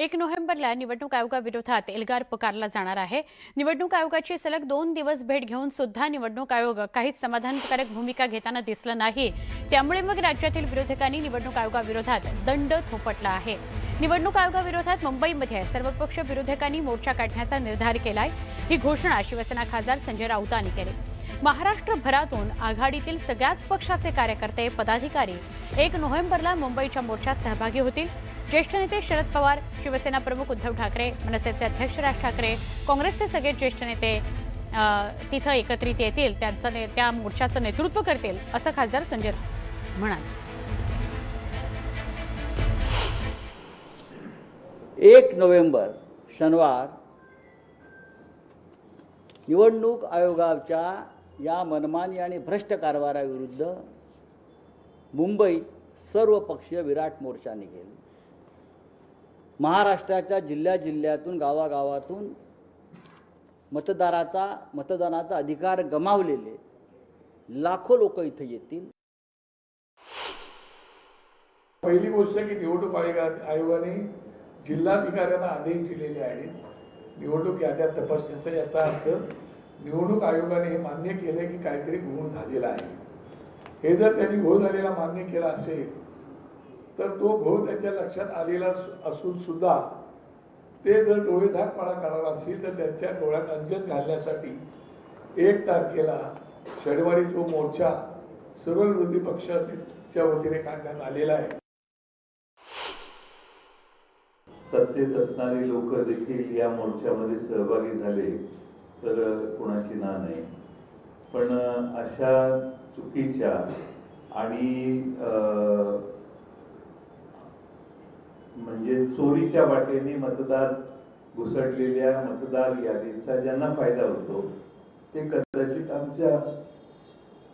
1 नोव्हेंबरला निवडणूक आयोगाविरोधात एल्गार पुकारला जाणार आहे। निवडणूक आयोगाची सलग 2 दिवस भेट घेऊन सुद्धा निवडणूक आयोग काहीच समाधानकारक भूमिका घेताना दिसलं नाही। त्यामुळे मग राज्यातील विरोधकांनी निवडणूक आयोगाविरोधात दंड थोपटला आहे। निवडणूक आयोगाविरोधात मुंबईमध्ये सर्वपक्ष विरोधकांनी मोर्चा काढण्याचा निर्धार केलाय। ही घोषणा शिवसेना खासदार संजय राऊतांनी केली। महाराष्ट्रभरातून आघाडीतील सगळ्याच पक्षाचे कार्यकर्ते पदाधिकारी 1 नोव्हेंबरला मुंबईच्या मोर्चात सहभागी होतील। ज्येष्ठ नेते शरद पवार, शिवसेना प्रमुख उद्धव ठाकरे, मनसेचे अध्यक्ष राज ठाकरे, काँग्रेसचे सगळे ज्येष्ठ नेते तिथे एकत्रित येतील, त्या मोर्चाचं नेतृत्व करतील असं खासदार संजय म्हणाले। 1 नोव्हेंबर शनिवार निवडणूक आयोगाच्या या मनमानी आणि भ्रष्ट कारभाराविरुद्ध मुंबईत सर्वपक्षीय विराट मोर्चा निघेल। महाराष्ट्राच्या जिल्ह्यातून गावागावातून मतदानाचा अधिकार गमावलेले लाखो लोक इथे येतील। पहिली गोष्ट की निवडणूक आयोगाने जिल्हाधिकाऱ्यांना आदेश दिलेले आहेत निवडणूक याद्या तपासण्याचं। याचा अर्थ निवडणूक आयोगाने हे मान्य केले की काहीतरी घोळ झालेला आहे। हे जर त्यांनी घोळ झालेला मान्य केला असेल तर तो घोळ त्यांच्या लक्षात आलेला असून सुद्धा ते जर डोळेझाकपणा करणार असतील तर त्यांच्या डोळ्यात अंजन घालण्यासाठी 1 तारखेला शनिवारी तो मोर्चा सर्व विरोधी पक्षाच्या वतीने काढण्यात आलेला आहे। सत्तेत असणारे लोक देखील या मोर्चामध्ये सहभागी झाले तर कोणाची ना नाही, पण अशा चुकीच्या आणि म्हणजे चोरीच्या वाटेने मतदार घुसडलेल्या मतदार यादीचा ज्यांना फायदा होतो ते कदाचित आमच्या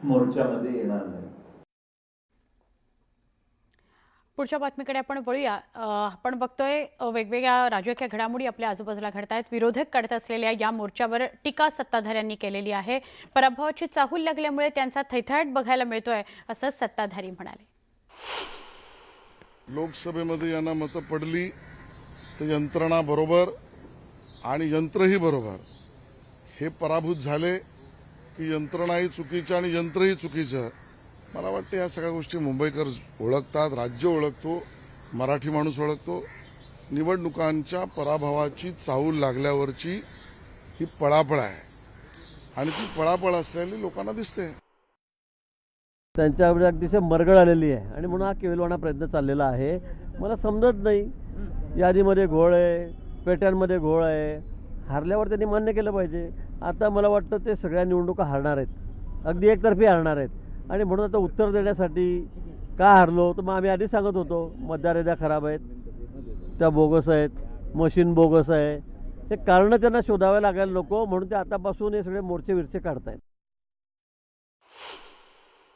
मोर्चामध्ये येणार नाही। पुढच्या बातमीकडे आपण वळूया। आपण बघतोय वेगवेगळ्या राजकीय घडामोडी आपल्या आजूबाजूला घडतायत। विरोधक काढत असलेल्या या मोर्चावर टीका सत्ताधाऱ्यांनी केलेली आहे। पराभवाची चाहूल लागल्यामुळे त्यांचा थैथयाट बघायला मिळतोय असं सत्ताधारी म्हणाले। लोकसभेमध्ये यांना मतं पडली तर यंत्रणा बरोबर आणि यंत्रही बरोबर हे पराभूत झाले की यंत्रणाही चुकीचं आणि यंत्रही चुकीचं। मला वाटतं या सगळ्या गोष्टी मुंबईकर ओळखतात, राज्य ओळखतो, मराठी माणूस ओळखतो। निवडणुकांच्या पराभवाची चाहूल लागल्यावरची ही पळापळ आहे आणि ती पळापळ असलेली लोकांना दिसते। त्यांच्यावर अतिशय मरगळ आलेली आहे आणि म्हणून हा केविलवाणा प्रयत्न चाललेला आहे। मला समजत नाही, यादीमध्ये घोळ आहे, पेट्यांमध्ये घोळ आहे, हारल्यावर त्यांनी मान्य केलं पाहिजे। आता मला वाटतं ते सगळ्या निवडणुका हारणार आहेत, अगदी एकतर्फी हारणार आहेत आणि म्हणून आता उत्तर देण्यासाठी का हारलो तर मग आम्ही आधी सांगत होतो मतदार खराब आहेत, त्या बोगस आहेत, मशीन बोगस आहे, हे कारणं त्यांना शोधावे लागेल नको, म्हणून ते आतापासून हे सगळे मोर्चे विरचे काढतायत।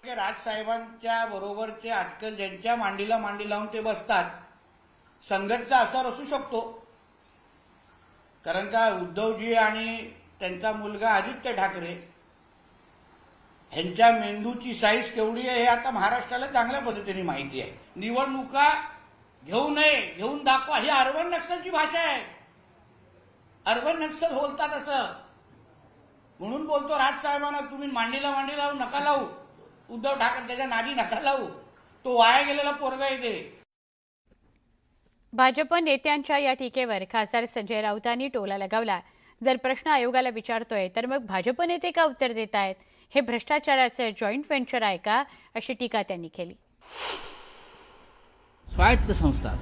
राजसाहेबांच्या बरोबरचे आजकाल ज्यांच्या मांडीला मांडी लावून ते बसतात, संघटचा आसार असू शकतो, कारण का उद्धवजी आणि त्यांचा मुलगा आदित्य ठाकरे ह्यांच्या मेंदूची साईज केवढी आहे हे आता महाराष्ट्राला चांगल्या पद्धतीने माहिती आहे। निवडणुका घेऊ नये, घेऊन दाखवा ही अर्बन नक्षलची भाषा आहे। अर्बन नक्षल बोलतात असं, म्हणून बोलतो राजसाहेबांना तुम्ही मांडीला मांडी लावू नका लावू, उद्धव ठाकरे त्याच्या नादी नका लावू, तो वाया गेलेला पोरगा येते। भाजप नेत्यांच्या या टीकेवर खासदार संजय राऊतांनी टोला लगावला। जर प्रश्न आयोगाला विचारतोय तर मग भाजप नेते का उत्तर देत आहेत? हे भ्रष्टाचाराचे जॉईंट व्हेंचर आहे का, अशी टीका त्यांनी केली। स्वायत्त संस्था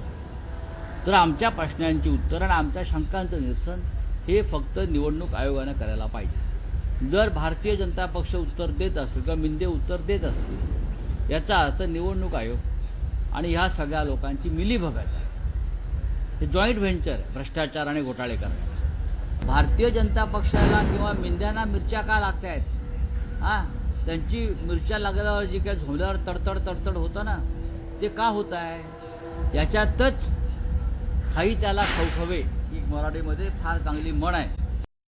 तर आमच्या प्रश्नांची उत्तर आणि आमच्या शंकांचं निरसन हे फक्त निवडणूक आयोगाने करायला पाहिजे। जर भारतीय जनता पक्ष उत्तर देत असतील किंवा मिंदे उत्तर देत असतील याचा अर्थ निवडणूक आयोग आणि ह्या सगळ्या लोकांची मिलीभगत आहे, हे जॉईंट व्हेंचर भ्रष्टाचार आणि घोटाळे करण्याचं। भारतीय जनता पक्षाला किंवा मिंद्यांना मिरच्या का लागत आहेत? त्यांची मिरच्या लागल्यावर जी काही झोंबल्यावर तडतड होतं ना, ते का होत आहे? याच्यातच काही त्याला खवखवे, ही मराठीमध्ये फार चांगली म्हण आहे।